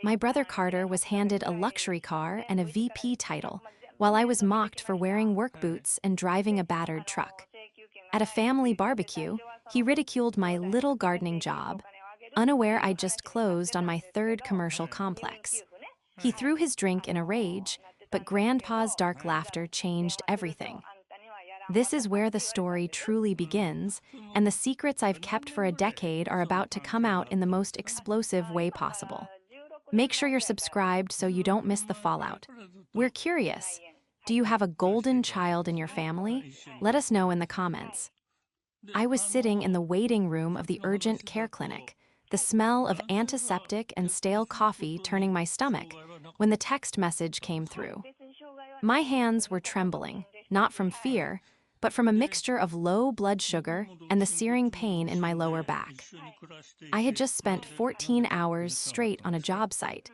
My brother Carter was handed a luxury car and a VP title, while I was mocked for wearing work boots and driving a battered truck. At a family barbecue, he ridiculed my little gardening job, unaware I'd just closed on my third commercial complex. He threw his drink in a rage, but Grandpa's dark laughter changed everything. This is where the story truly begins, and the secrets I've kept for a decade are about to come out in the most explosive way possible. Make sure you're subscribed so you don't miss the fallout. We're curious. Do you have a golden child in your family? Let us know in the comments. I was sitting in the waiting room of the urgent care clinic, the smell of antiseptic and stale coffee turning my stomach, when the text message came through. My hands were trembling, not from fear, but from a mixture of low blood sugar and the searing pain in my lower back. I had just spent 14 hours straight on a job site,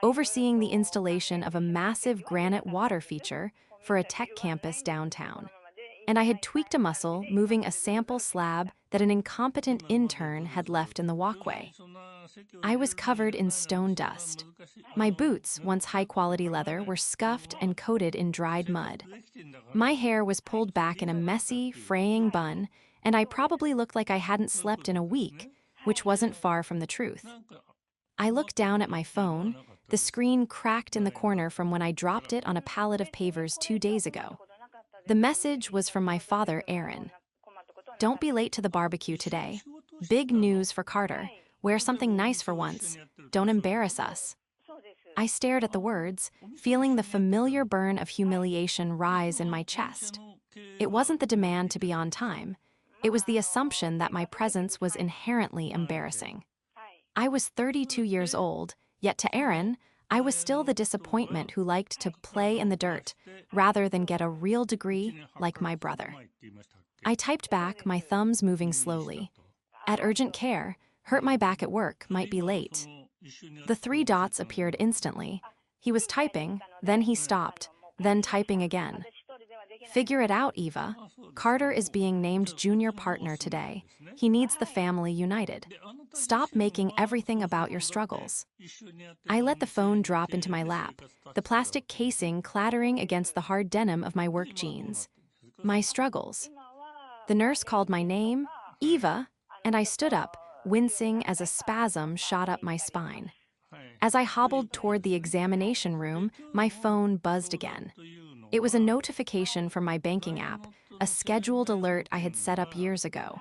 overseeing the installation of a massive granite water feature for a tech campus downtown. And I had tweaked a muscle moving a sample slab that an incompetent intern had left in the walkway. I was covered in stone dust. My boots, once high-quality leather, were scuffed and coated in dried mud. My hair was pulled back in a messy, fraying bun, and I probably looked like I hadn't slept in a week, which wasn't far from the truth. I looked down at my phone, the screen cracked in the corner from when I dropped it on a pallet of pavers 2 days ago. The message was from my father, Aaron. Don't be late to the barbecue today. Big news for Carter. Wear something nice for once. Don't embarrass us. I stared at the words, feeling the familiar burn of humiliation rise in my chest. It wasn't the demand to be on time. It was the assumption that my presence was inherently embarrassing. I was 32 years old, yet to Aaron, I was still the disappointment who liked to play in the dirt, rather than get a real degree like my brother. I typed back, my thumbs moving slowly. At urgent care, hurt my back at work, might be late. The 3 dots appeared instantly. He was typing, then he stopped, then typing again. Figure it out, Eva. Carter is being named junior partner today. He needs the family united. Stop making everything about your struggles. I let the phone drop into my lap, the plastic casing clattering against the hard denim of my work jeans. My struggles. The nurse called my name, Eva, and I stood up, wincing as a spasm shot up my spine. As I hobbled toward the examination room, my phone buzzed again. It was a notification from my banking app, a scheduled alert I had set up years ago.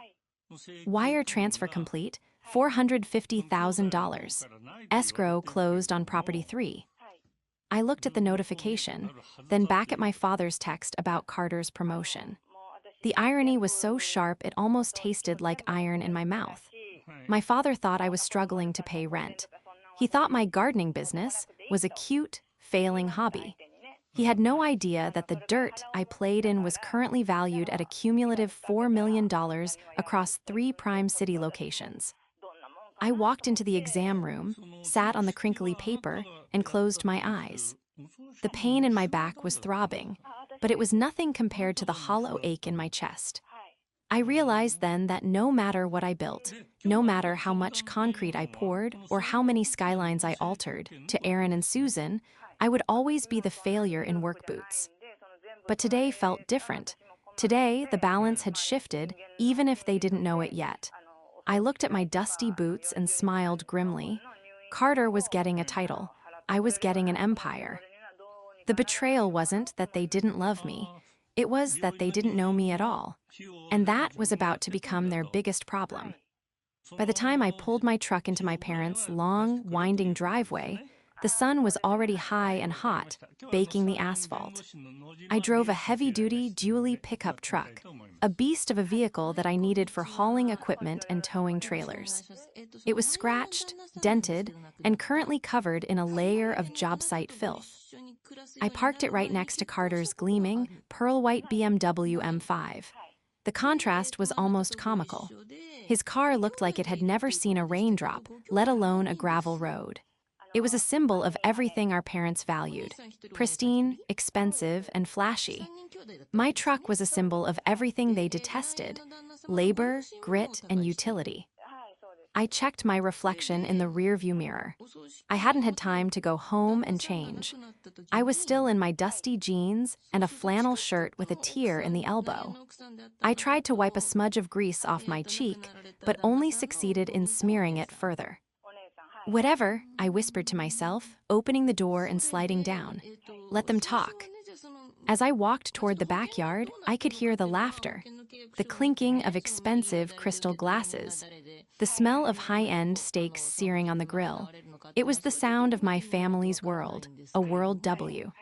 Wire transfer complete, $450,000. Escrow closed on property 3. I looked at the notification, then back at my father's text about Carter's promotion. The irony was so sharp it almost tasted like iron in my mouth. My father thought I was struggling to pay rent. He thought my gardening business was a cute, failing hobby. He had no idea that the dirt I played in was currently valued at a cumulative $4 million across 3 prime city locations. I walked into the exam room, sat on the crinkly paper, and closed my eyes. The pain in my back was throbbing, but it was nothing compared to the hollow ache in my chest. I realized then that no matter what I built, no matter how much concrete I poured or how many skylines I altered, to Aaron and Susan, I would always be the failure in work boots. But today felt different. Today, the balance had shifted, even if they didn't know it yet. I looked at my dusty boots and smiled grimly. Carter was getting a title. I was getting an empire. The betrayal wasn't that they didn't love me. It was that they didn't know me at all. And that was about to become their biggest problem. By the time I pulled my truck into my parents' long, winding driveway, the sun was already high and hot, baking the asphalt. I drove a heavy-duty dually pickup truck, a beast of a vehicle that I needed for hauling equipment and towing trailers. It was scratched, dented, and currently covered in a layer of job site filth. I parked it right next to Carter's gleaming, pearl-white BMW M5. The contrast was almost comical. His car looked like it had never seen a raindrop, let alone a gravel road. It was a symbol of everything our parents valued: pristine, expensive, and flashy. My truck was a symbol of everything they detested: labor, grit, and utility. I checked my reflection in the rearview mirror. I hadn't had time to go home and change. I was still in my dusty jeans and a flannel shirt with a tear in the elbow. I tried to wipe a smudge of grease off my cheek, but only succeeded in smearing it further. Whatever, I whispered to myself, opening the door and sliding down. Let them talk. As I walked toward the backyard, I could hear the laughter, the clinking of expensive crystal glasses, the smell of high-end steaks searing on the grill. It was the sound of my family's world, a World W.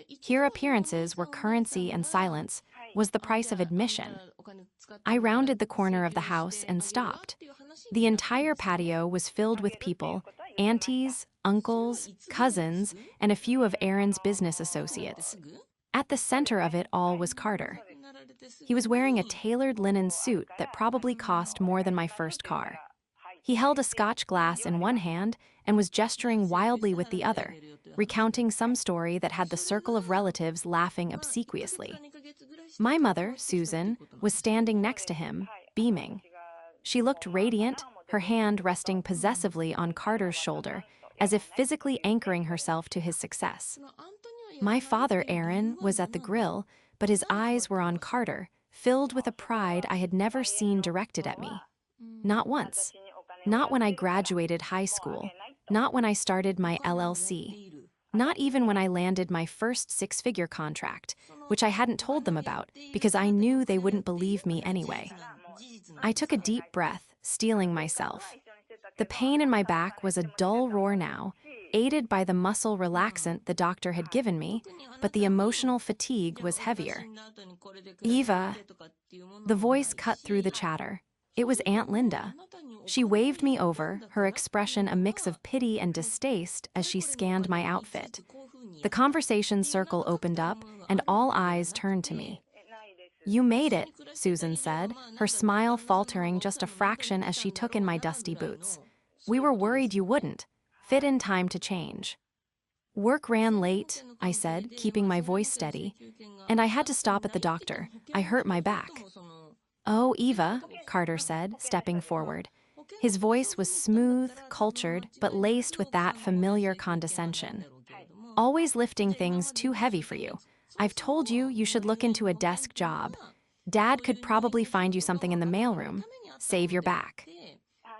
Here appearances were currency and silence was the price of admission. I rounded the corner of the house and stopped. The entire patio was filled with people, aunties, uncles, cousins, and a few of Aaron's business associates. At the center of it all was Carter. He was wearing a tailored linen suit that probably cost more than my first car. He held a Scotch glass in one hand and was gesturing wildly with the other, recounting some story that had the circle of relatives laughing obsequiously. My mother, Susan, was standing next to him, beaming. She looked radiant, her hand resting possessively on Carter's shoulder, as if physically anchoring herself to his success. My father, Aaron, was at the grill, but his eyes were on Carter, filled with a pride I had never seen directed at me. Not once. Not when I graduated high school. Not when I started my LLC. Not even when I landed my first six-figure contract, which I hadn't told them about because I knew they wouldn't believe me anyway. I took a deep breath, steeling myself. The pain in my back was a dull roar now, aided by the muscle relaxant the doctor had given me, but the emotional fatigue was heavier. Eva. The voice cut through the chatter. It was Aunt Linda. She waved me over, her expression a mix of pity and distaste as she scanned my outfit. The conversation circle opened up, and all eyes turned to me. You made it, Susan said, her smile faltering just a fraction as she took in my dusty boots. We were worried you wouldn't fit in time to change. Work ran late, I said, keeping my voice steady, and I had to stop at the doctor. I hurt my back. Oh, Eva, Carter said, stepping forward. His voice was smooth, cultured, but laced with that familiar condescension. Always lifting things too heavy for you. I've told you you should look into a desk job. Dad could probably find you something in the mailroom. Save your back.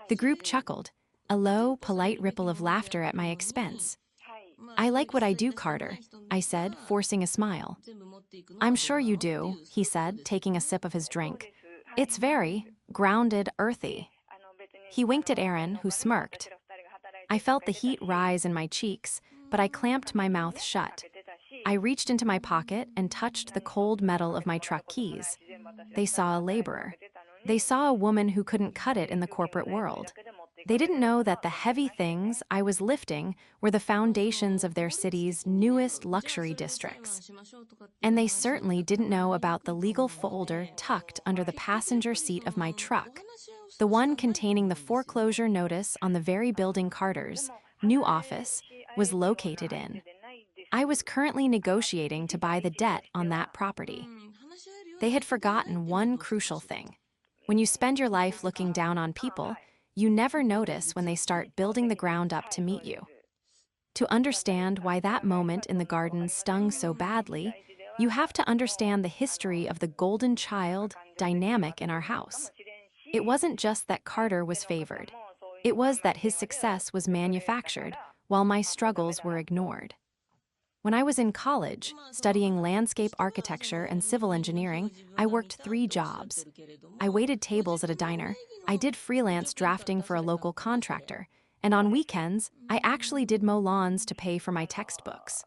The group chuckled, a low, polite ripple of laughter at my expense. I like what I do, Carter, I said, forcing a smile. I'm sure you do, he said, taking a sip of his drink. It's very grounded, earthy. He winked at Aaron, who smirked. I felt the heat rise in my cheeks, but I clamped my mouth shut. I reached into my pocket and touched the cold metal of my truck keys. They saw a laborer. They saw a woman who couldn't cut it in the corporate world. They didn't know that the heavy things I was lifting were the foundations of their city's newest luxury districts. And they certainly didn't know about the legal folder tucked under the passenger seat of my truck, the one containing the foreclosure notice on the very building Carter's new office was located in. I was currently negotiating to buy the debt on that property. They had forgotten one crucial thing. When you spend your life looking down on people, you never notice when they start building the ground up to meet you. To understand why that moment in the garden stung so badly, you have to understand the history of the golden child dynamic in our house. It wasn't just that Carter was favored. It was that his success was manufactured while my struggles were ignored. When I was in college, studying landscape architecture and civil engineering, I worked 3 jobs. I waited tables at a diner, I did freelance drafting for a local contractor, and on weekends, I actually did mow lawns to pay for my textbooks.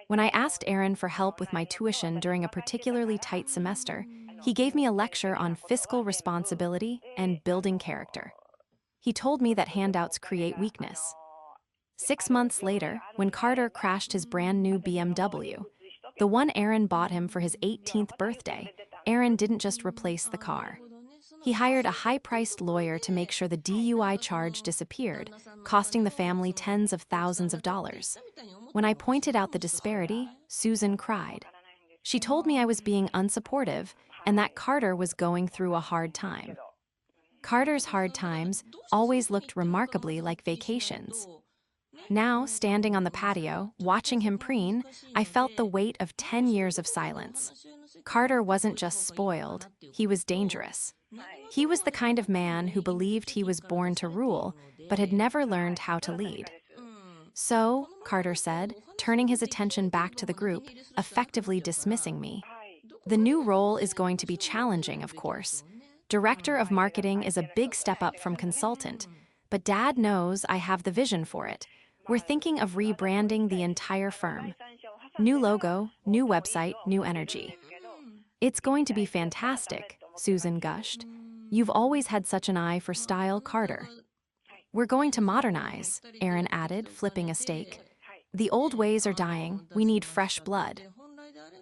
When I asked Aaron for help with my tuition during a particularly tight semester, he gave me a lecture on fiscal responsibility and building character. He told me that handouts create weakness. 6 months later, when Carter crashed his brand new BMW, the one Aaron bought him for his 18th birthday, Aaron didn't just replace the car. He hired a high-priced lawyer to make sure the DUI charge disappeared, costing the family tens of thousands of dollars. When I pointed out the disparity, Susan cried. She told me I was being unsupportive and that Carter was going through a hard time. Carter's hard times always looked remarkably like vacations. Now, standing on the patio, watching him preen, I felt the weight of 10 years of silence. Carter wasn't just spoiled, he was dangerous. He was the kind of man who believed he was born to rule, but had never learned how to lead. So, Carter said, turning his attention back to the group, effectively dismissing me. The new role is going to be challenging, of course. Director of marketing is a big step up from consultant, but Dad knows I have the vision for it. We're thinking of rebranding the entire firm. New logo, new website, new energy. It's going to be fantastic, Susan gushed. You've always had such an eye for style, Carter. We're going to modernize, Aaron added, flipping a steak. The old ways are dying, we need fresh blood.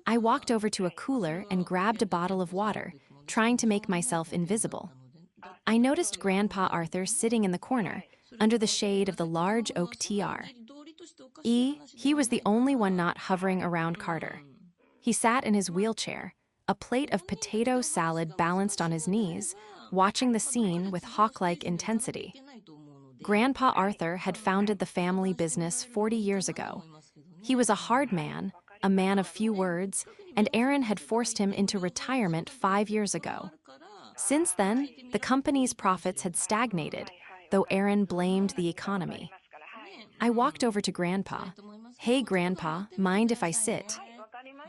I walked over to a cooler and grabbed a bottle of water, trying to make myself invisible. I noticed Grandpa Arthur sitting in the corner, under the shade of the large oak TR. He was the only one not hovering around Carter. He sat in his wheelchair, a plate of potato salad balanced on his knees, watching the scene with hawk-like intensity. Grandpa Arthur had founded the family business 40 years ago. He was a hard man, a man of few words, and Aaron had forced him into retirement 5 years ago. Since then, the company's profits had stagnated, though Aaron blamed the economy. I walked over to Grandpa. Hey, Grandpa, mind if I sit?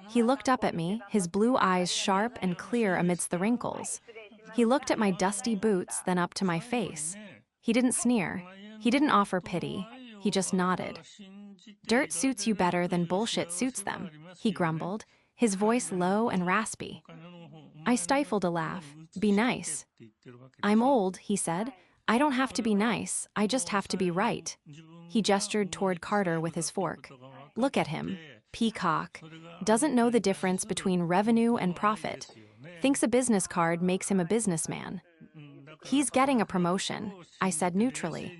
He looked up at me, his blue eyes sharp and clear amidst the wrinkles. He looked at my dusty boots, then up to my face. He didn't sneer. He didn't offer pity. He just nodded. Dirt suits you better than bullshit suits them, he grumbled, his voice low and raspy. I stifled a laugh. Be nice. I'm old, he said. I don't have to be nice, I just have to be right. He gestured toward Carter with his fork. Look at him. Peacock. Doesn't know the difference between revenue and profit. Thinks a business card makes him a businessman. He's getting a promotion, I said neutrally.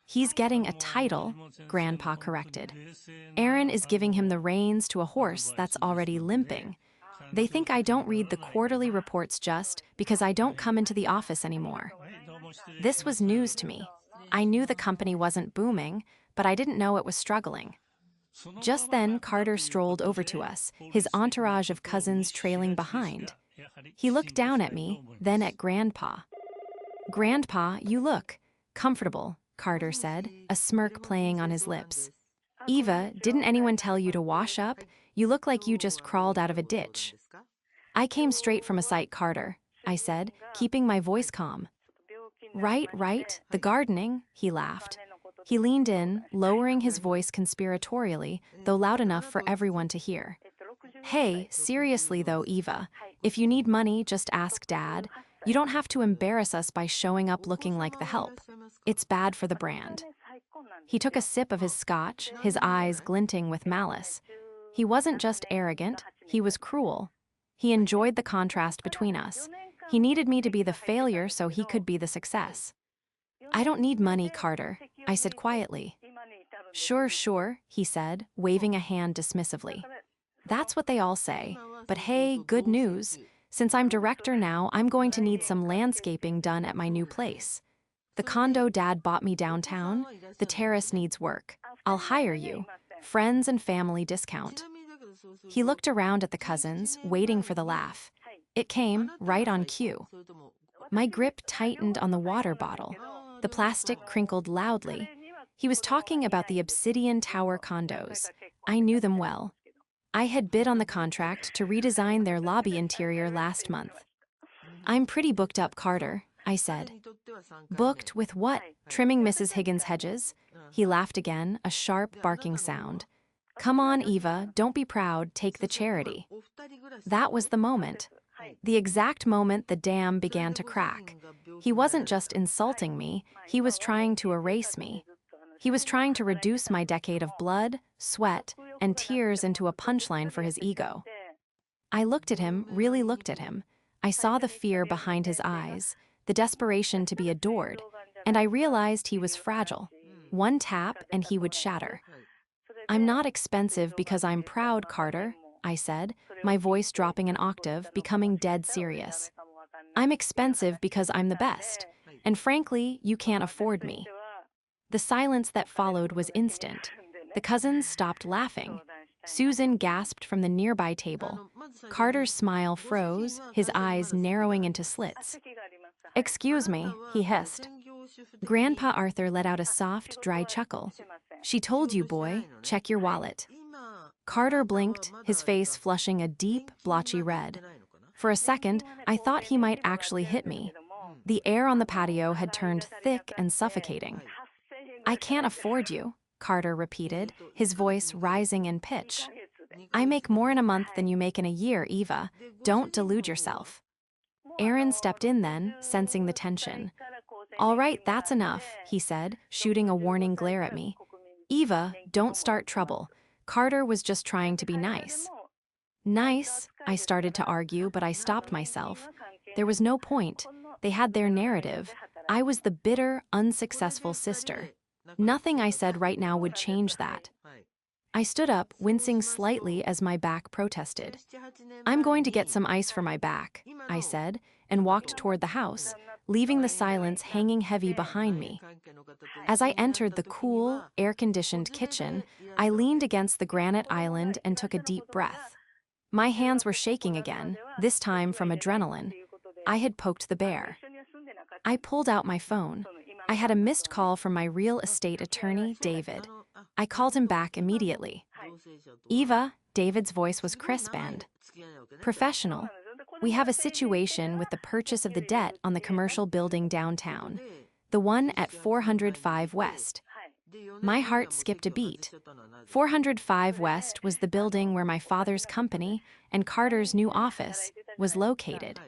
He's getting a title, Grandpa corrected. Aaron is giving him the reins to a horse that's already limping. They think I don't read the quarterly reports just because I don't come into the office anymore. This was news to me. I knew the company wasn't booming, but I didn't know it was struggling. Just then, Carter strolled over to us, his entourage of cousins trailing behind. He looked down at me, then at Grandpa. Grandpa, you look comfortable, Carter said, a smirk playing on his lips. Eva, didn't anyone tell you to wash up? You look like you just crawled out of a ditch. I came straight from a site, Carter, I said, keeping my voice calm. Right, the gardening, he laughed. He leaned in, lowering his voice conspiratorially, though loud enough for everyone to hear. Hey, seriously though, Eva, if you need money, just ask Dad. You don't have to embarrass us by showing up looking like the help. It's bad for the brand. He took a sip of his scotch, his eyes glinting with malice. He wasn't just arrogant, he was cruel. He enjoyed the contrast between us. He needed me to be the failure so he could be the success. I don't need money, Carter, I said quietly. Sure, he said, waving a hand dismissively. That's what they all say. But hey, good news. Since I'm director now, I'm going to need some landscaping done at my new place. The condo Dad bought me downtown, the terrace needs work. I'll hire you. Friends and family discount. He looked around at the cousins, waiting for the laugh. It came right on cue. My grip tightened on the water bottle. The plastic crinkled loudly. He was talking about the Obsidian Tower condos. I knew them well. I had bid on the contract to redesign their lobby interior last month. I'm pretty booked up, Carter, I said. Booked with what? Trimming Mrs. Higgins' hedges? He laughed again, a sharp, barking sound. Come on, Eva, don't be proud, take the charity. That was the moment. The exact moment the dam began to crack. He wasn't just insulting me, he was trying to erase me. He was trying to reduce my decade of blood, sweat, and tears into a punchline for his ego. I looked at him, really looked at him. I saw the fear behind his eyes, the desperation to be adored, and I realized he was fragile. One tap and he would shatter. I'm not expensive because I'm proud, Carter, I said, my voice dropping an octave, becoming dead serious. I'm expensive because I'm the best. And frankly, you can't afford me. The silence that followed was instant. The cousins stopped laughing. Susan gasped from the nearby table. Carter's smile froze, his eyes narrowing into slits. "Excuse me," he hissed. Grandpa Arthur let out a soft, dry chuckle. "She told you, boy, check your wallet." Carter blinked, his face flushing a deep, blotchy red. For a second, I thought he might actually hit me. The air on the patio had turned thick and suffocating. "I can't afford you," Carter repeated, his voice rising in pitch. "I make more in a month than you make in a year, Eva. Don't delude yourself." Aaron stepped in then, sensing the tension. "All right, that's enough," he said, shooting a warning glare at me. "Eva, don't start trouble. Carter was just trying to be nice." Nice, I started to argue, but I stopped myself. There was no point. They had their narrative. I was the bitter, unsuccessful sister. Nothing I said right now would change that. I stood up, wincing slightly as my back protested. "I'm going to get some ice for my back," I said, and walked toward the house, leaving the silence hanging heavy behind me. As I entered the cool, air-conditioned kitchen, I leaned against the granite island and took a deep breath. My hands were shaking again, this time from adrenaline. I had poked the bear. I pulled out my phone. I had a missed call from my real estate attorney, David. I called him back immediately. "Eva," David's voice was crisp and professional. "We have a situation with the purchase of the debt on the commercial building downtown, the one at 405 West." My heart skipped a beat. 405 West was the building where my father's company and Carter's new office was located.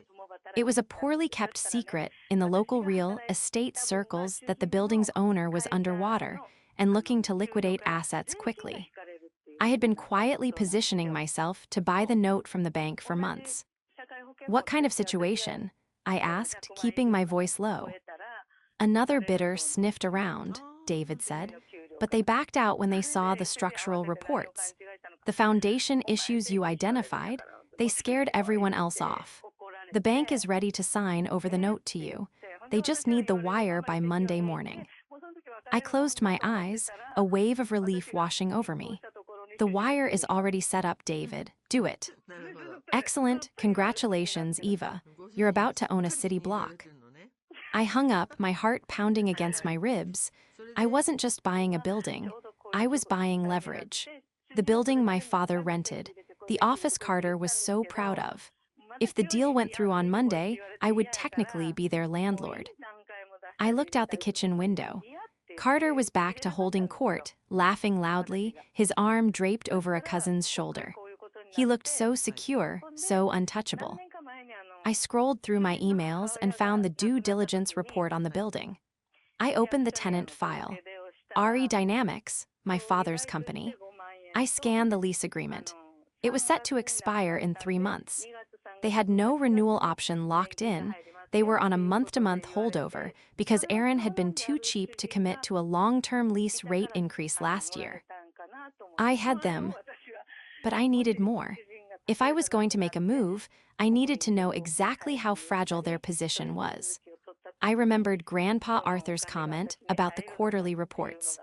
It was a poorly kept secret in the local real estate circles that the building's owner was underwater and looking to liquidate assets quickly. I had been quietly positioning myself to buy the note from the bank for months. "What kind of situation?" I asked, keeping my voice low. "Another bidder sniffed around," David said, "but they backed out when they saw the structural reports. The foundation issues you identified, they scared everyone else off. The bank is ready to sign over the note to you. They just need the wire by Monday morning." I closed my eyes, a wave of relief washing over me. "The wire is already set up, David. Do it." "Excellent. Congratulations, Eva. You're about to own a city block." I hung up, my heart pounding against my ribs. I wasn't just buying a building. I was buying leverage. The building my father rented. The office Carter was so proud of. If the deal went through on Monday, I would technically be their landlord. I looked out the kitchen window. Carter was back to holding court, laughing loudly, his arm draped over a cousin's shoulder. He looked so secure, so untouchable. I scrolled through my emails and found the due diligence report on the building. I opened the tenant file. RE Dynamics, my father's company. I scanned the lease agreement. It was set to expire in 3 months. They had no renewal option locked in. They were on a month-to-month holdover because Aaron had been too cheap to commit to a long-term lease rate increase last year. I had them, but I needed more. If I was going to make a move, I needed to know exactly how fragile their position was. I remembered Grandpa Arthur's comment about the quarterly reports.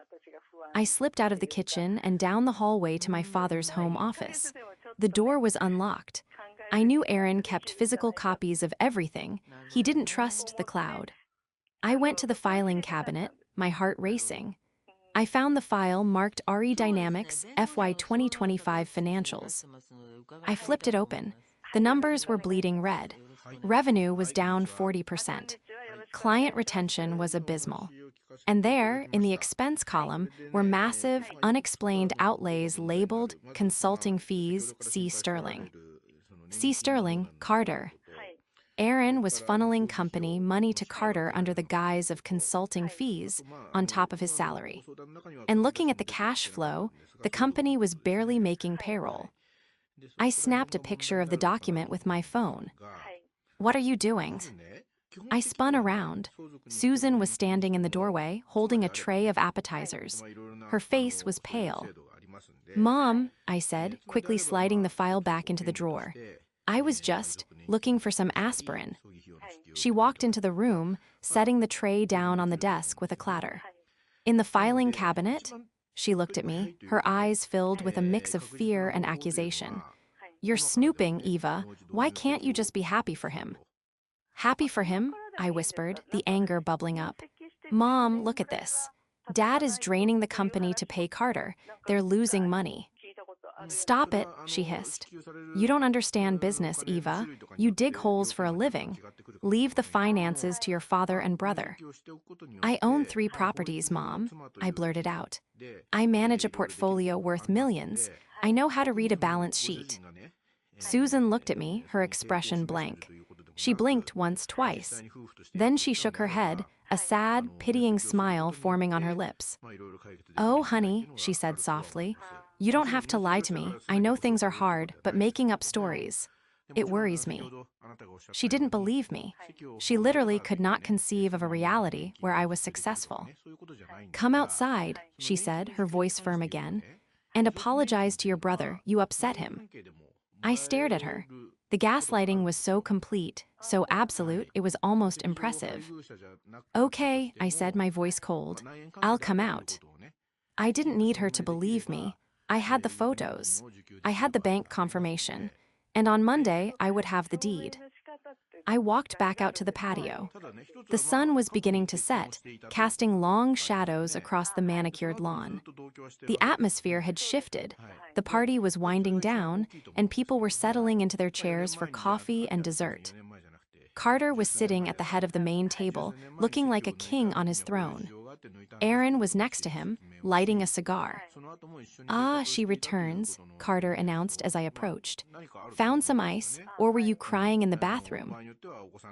I slipped out of the kitchen and down the hallway to my father's home office. The door was unlocked. I knew Aaron kept physical copies of everything. He didn't trust the cloud. I went to the filing cabinet, my heart racing. I found the file marked RE Dynamics FY 2025 financials. I flipped it open. The numbers were bleeding red. Revenue was down 40%. Client retention was abysmal. And there, in the expense column, were massive, unexplained outlays labeled consulting fees C. Sterling. C. Sterling, Carter. Aaron was funneling company money to Carter under the guise of consulting fees on top of his salary. And looking at the cash flow, the company was barely making payroll. I snapped a picture of the document with my phone. "What are you doing?" I spun around. Susan was standing in the doorway, holding a tray of appetizers. Her face was pale. "Mom," I said, quickly sliding the file back into the drawer. "I was just looking for some aspirin." She walked into the room, setting the tray down on the desk with a clatter. In the filing cabinet, she looked at me, her eyes filled with a mix of fear and accusation. You're snooping, Eva. Why can't you just be happy for him? Happy for him? I whispered, the anger bubbling up. Mom, look at this. Dad is draining the company to pay Carter. They're losing money. Stop it, she hissed. You don't understand business, Eva. You dig holes for a living. Leave the finances to your father and brother. I own 3 properties, Mom, I blurted out. I manage a portfolio worth millions. I know how to read a balance sheet. Susan looked at me, her expression blank. She blinked once, twice. Then she shook her head, a sad, pitying smile forming on her lips. Oh, honey, she said softly. You don't have to lie to me. I know things are hard, but making up stories, it worries me. She didn't believe me. She literally could not conceive of a reality where I was successful. Come outside, she said, her voice firm again, and apologize to your brother. You upset him. I stared at her. The gaslighting was so complete, so absolute, it was almost impressive. Okay, I said, my voice cold. I'll come out. I didn't need her to believe me. I had the photos. I had the bank confirmation. And on Monday, I would have the deed. I walked back out to the patio. The sun was beginning to set, casting long shadows across the manicured lawn. The atmosphere had shifted. The party was winding down, and people were settling into their chairs for coffee and dessert. Carter was sitting at the head of the main table, looking like a king on his throne. Aaron was next to him, lighting a cigar. Ah, she returns, Carter announced as I approached. Found some ice, or were you crying in the bathroom?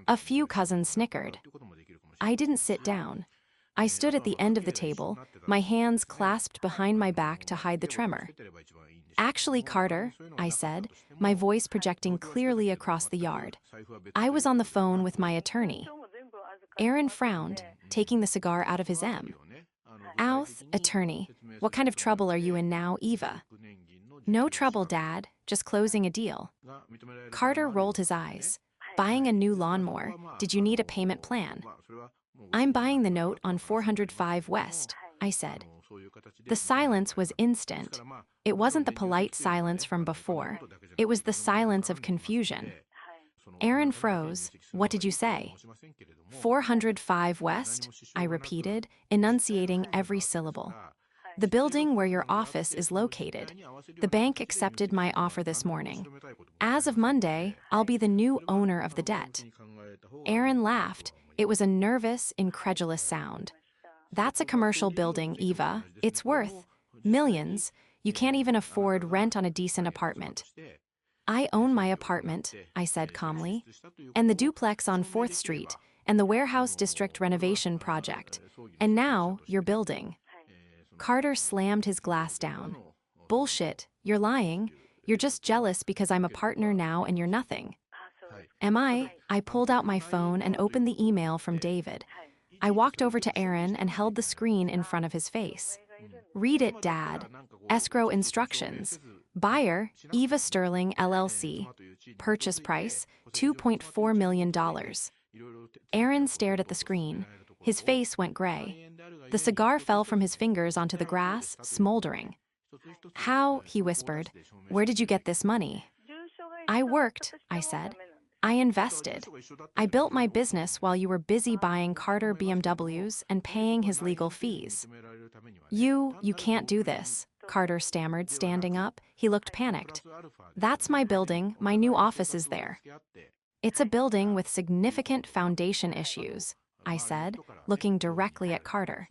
A few cousins snickered. I didn't sit down. I stood at the end of the table, my hands clasped behind my back to hide the tremor. Actually, Carter, I said, my voice projecting clearly across the yard. I was on the phone with my attorney. Aaron frowned, taking the cigar out of his M. Outh, attorney, what kind of trouble are you in now, Eva? No trouble, Dad, just closing a deal. Carter rolled his eyes. Buying a new lawnmower, did you need a payment plan? I'm buying the note on 405 West, I said. The silence was instant. It wasn't the polite silence from before. It was the silence of confusion. Aaron froze. What did you say? 405 West, I repeated, enunciating every syllable. The building where your office is located. The bank accepted my offer this morning. As of Monday, I'll be the new owner of the debt. Aaron laughed. It was a nervous, incredulous sound. That's a commercial building, Eva. It's worth millions. You can't even afford rent on a decent apartment. I own my apartment, I said calmly, and the duplex on 4th Street, and the warehouse district renovation project. And now, you're building. Carter slammed his glass down. Bullshit, you're lying. You're just jealous because I'm a partner now and you're nothing. Am I? I pulled out my phone and opened the email from David. I walked over to Aaron and held the screen in front of his face. Read it, Dad. Escrow instructions. Buyer, Eva Sterling, LLC. Purchase price, $2.4 million. Aaron stared at the screen. His face went gray. The cigar fell from his fingers onto the grass, smoldering. How, he whispered, where did you get this money? I worked, I said. I invested. I built my business while you were busy buying Carter BMWs and paying his legal fees. You can't do this, Carter stammered, standing up. He looked panicked. That's my building, my new office is there. It's a building with significant foundation issues, I said, looking directly at Carter.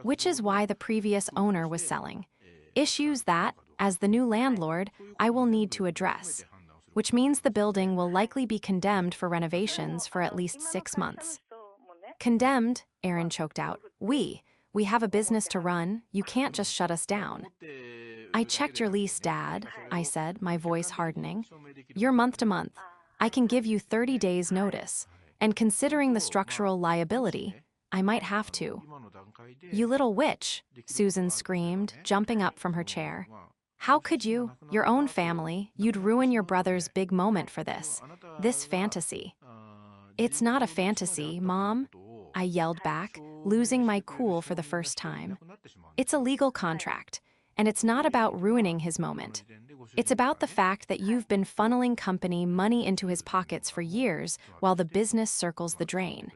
Which is why the previous owner was selling. Issues that, as the new landlord, I will need to address. Which means the building will likely be condemned for renovations for at least 6 months. Condemned, Aaron choked out. We have a business to run, you can't just shut us down. I checked your lease, Dad, I said, my voice hardening. You're month to month. I can give you 30 days notice. And considering the structural liability, I might have to. You little witch, Susan screamed, jumping up from her chair. How could you? Your own family, you'd ruin your brother's big moment for this fantasy. It's not a fantasy, Mom. I yelled back, losing my cool for the first time. It's a legal contract, and it's not about ruining his moment. It's about the fact that you've been funneling company money into his pockets for years while the business circles the drain.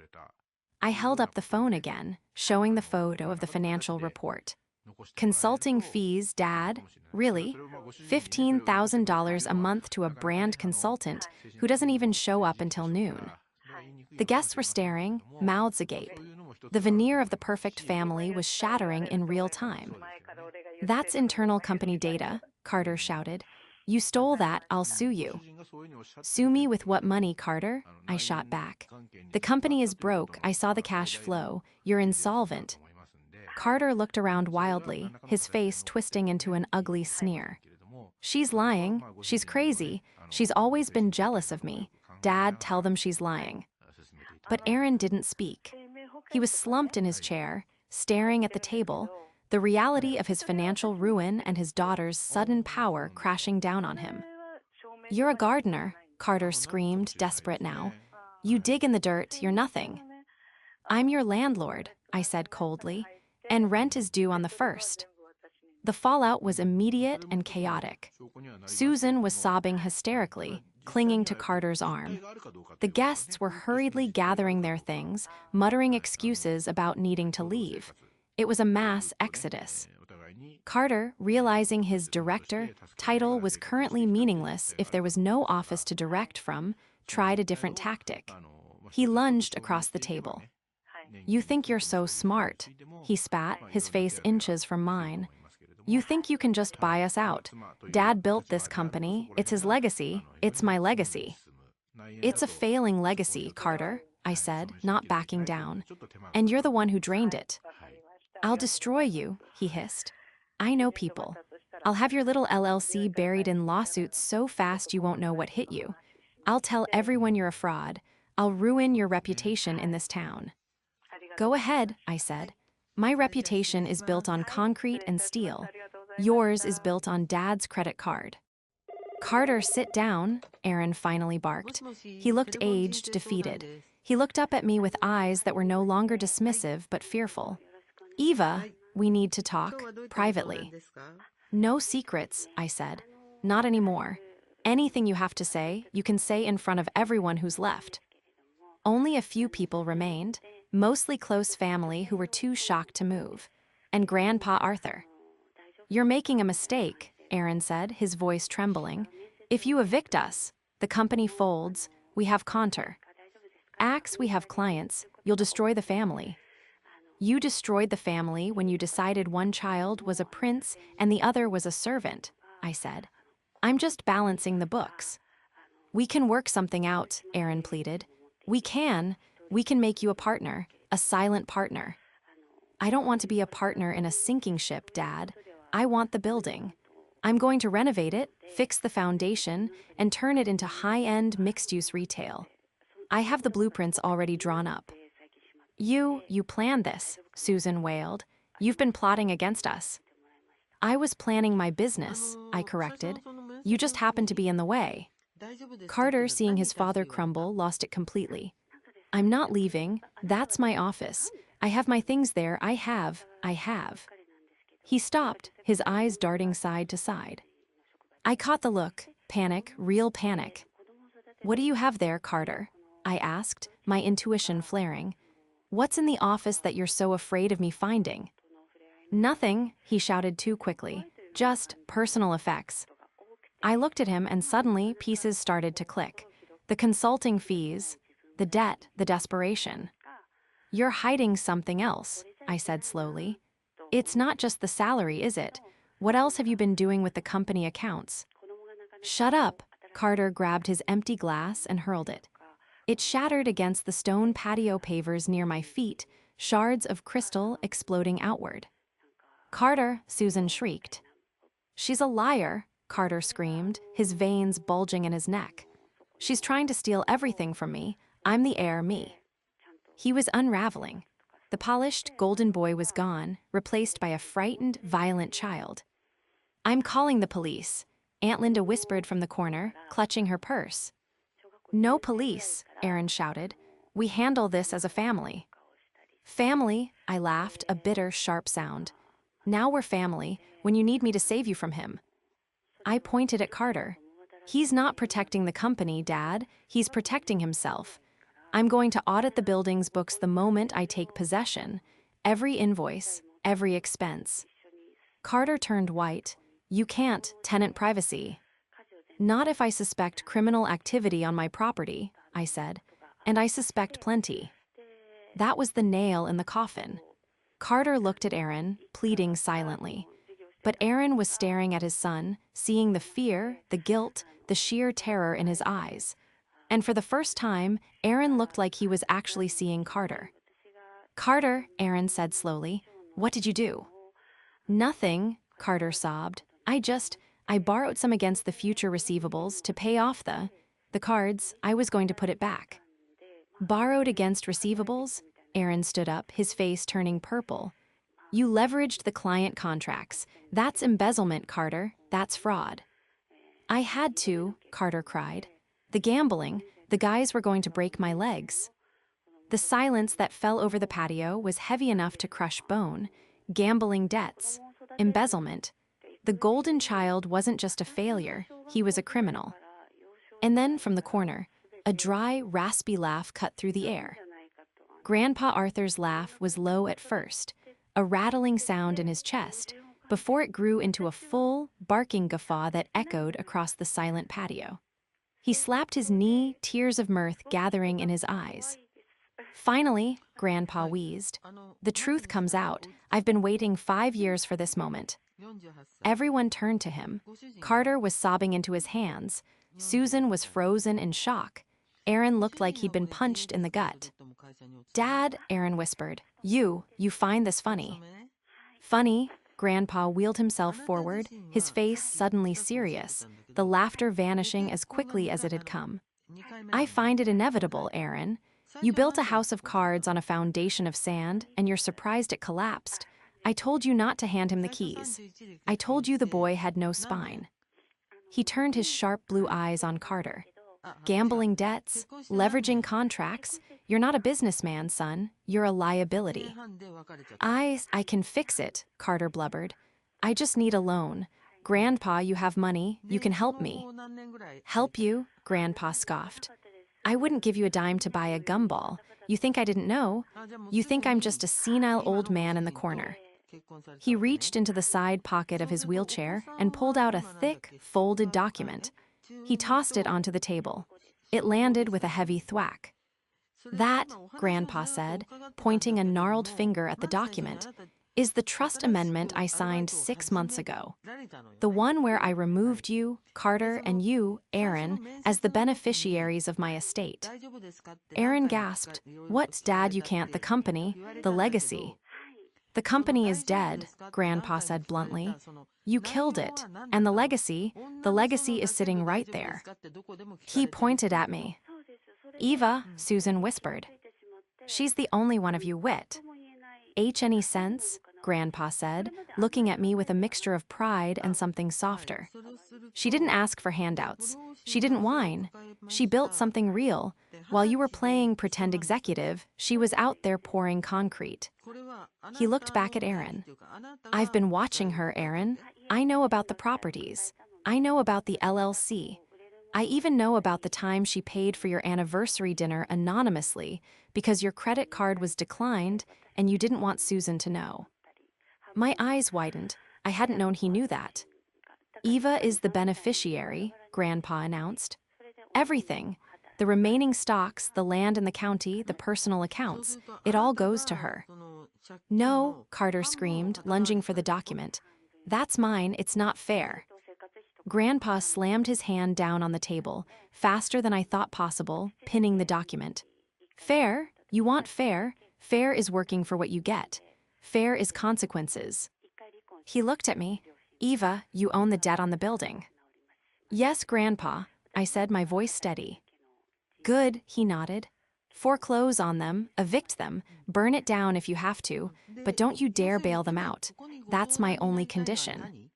I held up the phone again, showing the photo of the financial report. Consulting fees, Dad? Really? $15,000 a month to a brand consultant who doesn't even show up until noon. The guests were staring, mouths agape. The veneer of the perfect family was shattering in real time. That's internal company data, Carter shouted. You stole that, I'll sue you. Sue me with what money, Carter? I shot back. The company is broke, I saw the cash flow. You're insolvent. Carter looked around wildly, his face twisting into an ugly sneer. She's lying. She's crazy. She's always been jealous of me. Dad, tell them she's lying. But Aaron didn't speak. He was slumped in his chair, staring at the table, the reality of his financial ruin and his daughter's sudden power crashing down on him. You're a gardener, Carter screamed, desperate now. You dig in the dirt, you're nothing. I'm your landlord, I said coldly, and rent is due on the 1st. The fallout was immediate and chaotic. Susan was sobbing hysterically, clinging to Carter's arm. The guests were hurriedly gathering their things, muttering excuses about needing to leave. It was a mass exodus. Carter, realizing his director title was currently meaningless if there was no office to direct from, tried a different tactic. He lunged across the table. You think you're so smart, he spat, his face inches from mine. You think you can just buy us out. Dad built this company, it's his legacy, it's my legacy. It's a failing legacy, Carter, I said, not backing down. And you're the one who drained it. I'll destroy you, he hissed. I know people. I'll have your little LLC buried in lawsuits so fast you won't know what hit you. I'll tell everyone you're a fraud. I'll ruin your reputation in this town. Go ahead, I said. My reputation is built on concrete and steel. Yours is built on Dad's credit card. Carter, sit down, Aaron finally barked. He looked aged, defeated. He looked up at me with eyes that were no longer dismissive but fearful. Eva, we need to talk, privately. No secrets, I said. Not anymore. Anything you have to say, you can say in front of everyone who's left. Only a few people remained, mostly close family who were too shocked to move, and Grandpa Arthur. You're making a mistake, Aaron said, his voice trembling. If you evict us, the company folds, we have Conter. Axe, we have clients, you'll destroy the family. You destroyed the family when you decided one child was a prince and the other was a servant, I said. I'm just balancing the books. We can work something out, Aaron pleaded. We can make you a partner, a silent partner. I don't want to be a partner in a sinking ship, Dad. I want the building. I'm going to renovate it, fix the foundation, and turn it into high-end mixed-use retail. I have the blueprints already drawn up. You planned this, Susan wailed. You've been plotting against us. I was planning my business, I corrected. You just happened to be in the way. Carter, seeing his father crumble, lost it completely. I'm not leaving. That's my office. I have my things there. I have. He stopped, his eyes darting side to side. I caught the look. Panic, real panic. What do you have there, Carter? I asked, my intuition flaring. What's in the office that you're so afraid of me finding? Nothing, he shouted too quickly. Just personal effects. I looked at him and suddenly pieces started to click. The consulting fees, the debt, the desperation. You're hiding something else, I said slowly. It's not just the salary, is it? What else have you been doing with the company accounts? Shut up, Carter grabbed his empty glass and hurled it. It shattered against the stone patio pavers near my feet, shards of crystal exploding outward. Carter, Susan shrieked. She's a liar, Carter screamed, his veins bulging in his neck. She's trying to steal everything from me. I'm the heir, me. He was unraveling. The polished, golden boy was gone, replaced by a frightened, violent child. I'm calling the police, Aunt Linda whispered from the corner, clutching her purse. No police, Aaron shouted. We handle this as a family. Family, I laughed, a bitter, sharp sound. Now we're family, when you need me to save you from him. I pointed at Carter. He's not protecting the company, Dad. He's protecting himself. I'm going to audit the building's books the moment I take possession. Every invoice, every expense. Carter turned white. You can't, tenant privacy. Not if I suspect criminal activity on my property, I said. And I suspect plenty. That was the nail in the coffin. Carter looked at Aaron, pleading silently. But Aaron was staring at his son, seeing the fear, the guilt, the sheer terror in his eyes. And for the first time, Aaron looked like he was actually seeing Carter. Carter, Aaron said slowly, what did you do? Nothing, Carter sobbed. I borrowed some against the future receivables to pay off the cards. I was going to put it back. Borrowed against receivables? Aaron stood up, his face turning purple. You leveraged the client contracts. That's embezzlement, Carter. That's fraud. I had to, Carter cried. The gambling, the guys were going to break my legs. The silence that fell over the patio was heavy enough to crush bone. Gambling debts, embezzlement. The golden child wasn't just a failure, he was a criminal. And then from the corner, a dry, raspy laugh cut through the air. Grandpa Arthur's laugh was low at first, a rattling sound in his chest, before it grew into a full, barking guffaw that echoed across the silent patio. He slapped his knee, tears of mirth gathering in his eyes. Finally, Grandpa wheezed. The truth comes out. I've been waiting 5 years for this moment. Everyone turned to him. Carter was sobbing into his hands. Susan was frozen in shock. Aaron looked like he'd been punched in the gut. Dad, Aaron whispered, you find this funny. Funny, Grandpa wheeled himself forward, his face suddenly serious, the laughter vanishing as quickly as it had come. I find it inevitable, Aaron. You built a house of cards on a foundation of sand, and you're surprised it collapsed. I told you not to hand him the keys. I told you the boy had no spine. He turned his sharp blue eyes on Carter. Gambling debts, leveraging contracts. You're not a businessman, son. You're a liability. I can fix it, Carter blubbered. I just need a loan. Grandpa, you have money. You can help me. Help you? Grandpa scoffed. I wouldn't give you a dime to buy a gumball. You think I didn't know? You think I'm just a senile old man in the corner. He reached into the side pocket of his wheelchair and pulled out a thick, folded document. He tossed it onto the table. It landed with a heavy thwack. That, Grandpa said, pointing a gnarled finger at the document, is the trust amendment I signed 6 months ago. The one where I removed you, Carter, and you, Aaron, as the beneficiaries of my estate. Aaron gasped, "What, Dad, you can't, the company, the legacy." "The company is dead," Grandpa said bluntly. "You killed it, and the legacy is sitting right there." He pointed at me. "Eva," Susan whispered. "She's the only one of you wit." "Any sense?" Grandpa said, looking at me with a mixture of pride and something softer. "She didn't ask for handouts. She didn't whine. She built something real. While you were playing pretend executive, she was out there pouring concrete." He looked back at Aaron. "I've been watching her, Aaron. I know about the properties. I know about the LLC. I even know about the time she paid for your anniversary dinner anonymously because your credit card was declined and you didn't want Susan to know." My eyes widened. I hadn't known he knew that. "Eva is the beneficiary," Grandpa announced. "Everything. The remaining stocks, the land in the county, the personal accounts. It all goes to her." "No," Carter screamed, lunging for the document. "That's mine. It's not fair." Grandpa slammed his hand down on the table, faster than I thought possible, pinning the document. "Fair? You want fair? Fair is working for what you get. Fair is consequences." He looked at me. "Eva, you own the debt on the building." "Yes, Grandpa," I said, my voice steady. "Good," he nodded. "Foreclose on them, evict them, burn it down if you have to, but don't you dare bail them out. That's my only condition."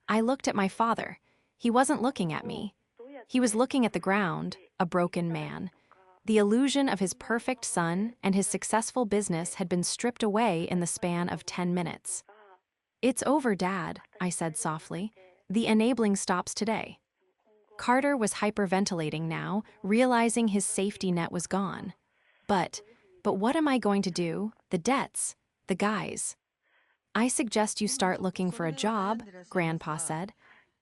I looked at my father. He wasn't looking at me. He was looking at the ground, a broken man. The illusion of his perfect son and his successful business had been stripped away in the span of 10 minutes. "It's over, Dad," I said softly. "The enabling stops today." Carter was hyperventilating now, realizing his safety net was gone. But what am I going to do? The debts, the guys. "I suggest you start looking for a job," Grandpa said.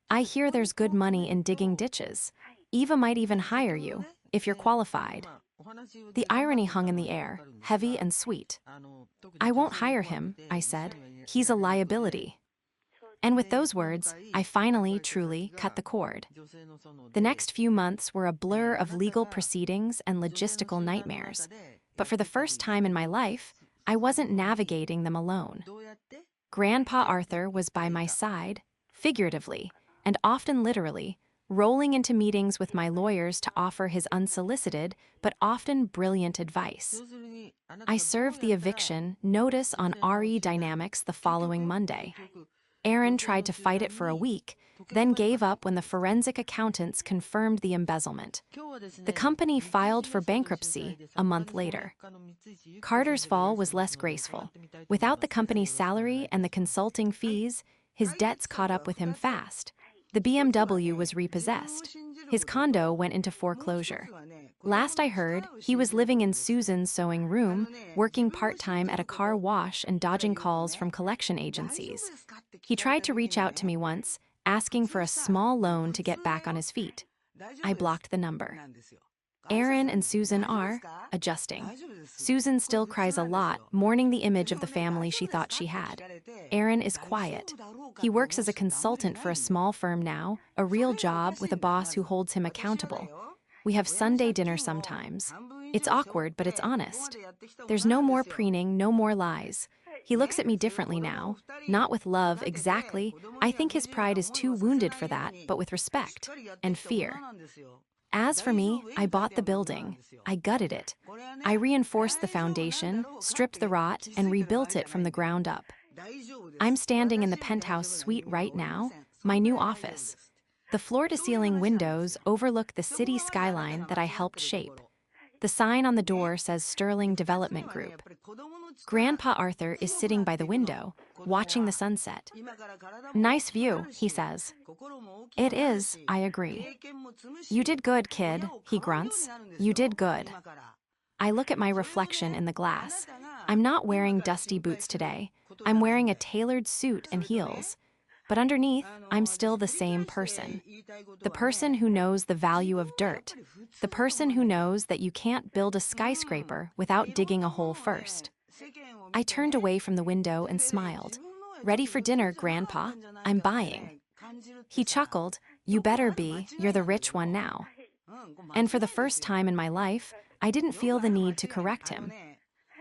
"I hear there's good money in digging ditches. Eva might even hire you, if you're qualified." The irony hung in the air, heavy and sweet. "I won't hire him," I said. "He's a liability." And with those words, I finally, truly cut the cord. The next few months were a blur of legal proceedings and logistical nightmares. But for the first time in my life, I wasn't navigating them alone. Grandpa Arthur was by my side, figuratively, and often literally, rolling into meetings with my lawyers to offer his unsolicited but often brilliant advice. I served the eviction notice on RE Dynamics the following Monday. Aaron tried to fight it for a week, then gave up when the forensic accountants confirmed the embezzlement. The company filed for bankruptcy a month later. Carter's fall was less graceful. Without the company's salary and the consulting fees, his debts caught up with him fast. The BMW was repossessed. His condo went into foreclosure. Last I heard, he was living in Susan's sewing room, working part-time at a car wash and dodging calls from collection agencies. He tried to reach out to me once, asking for a small loan to get back on his feet. I blocked the number. Aaron and Susan are adjusting. Susan still cries a lot, mourning the image of the family she thought she had. Aaron is quiet. He works as a consultant for a small firm now, a real job with a boss who holds him accountable. We have Sunday dinner sometimes. It's awkward, but it's honest. There's no more preening, no more lies. He looks at me differently now, not with love exactly. I think his pride is too wounded for that, but with respect and fear. As for me, I bought the building. I gutted it. I reinforced the foundation, stripped the rot, and rebuilt it from the ground up. I'm standing in the penthouse suite right now, my new office. The floor-to-ceiling windows overlook the city skyline that I helped shape. The sign on the door says Sterling Development Group. Grandpa Arthur is sitting by the window, watching the sunset. "Nice view," he says. "It is," I agree. "You did good, kid," he grunts. "You did good." I look at my reflection in the glass. I'm not wearing dusty boots today. I'm wearing a tailored suit and heels. But underneath, I'm still the same person. The person who knows the value of dirt. The person who knows that you can't build a skyscraper without digging a hole first. I turned away from the window and smiled. "Ready for dinner, Grandpa? I'm buying." He chuckled. "You better be, you're the rich one now." And for the first time in my life, I didn't feel the need to correct him.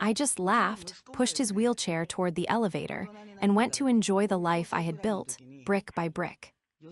I just laughed, pushed his wheelchair toward the elevator, and went to enjoy the life I had built, brick by brick.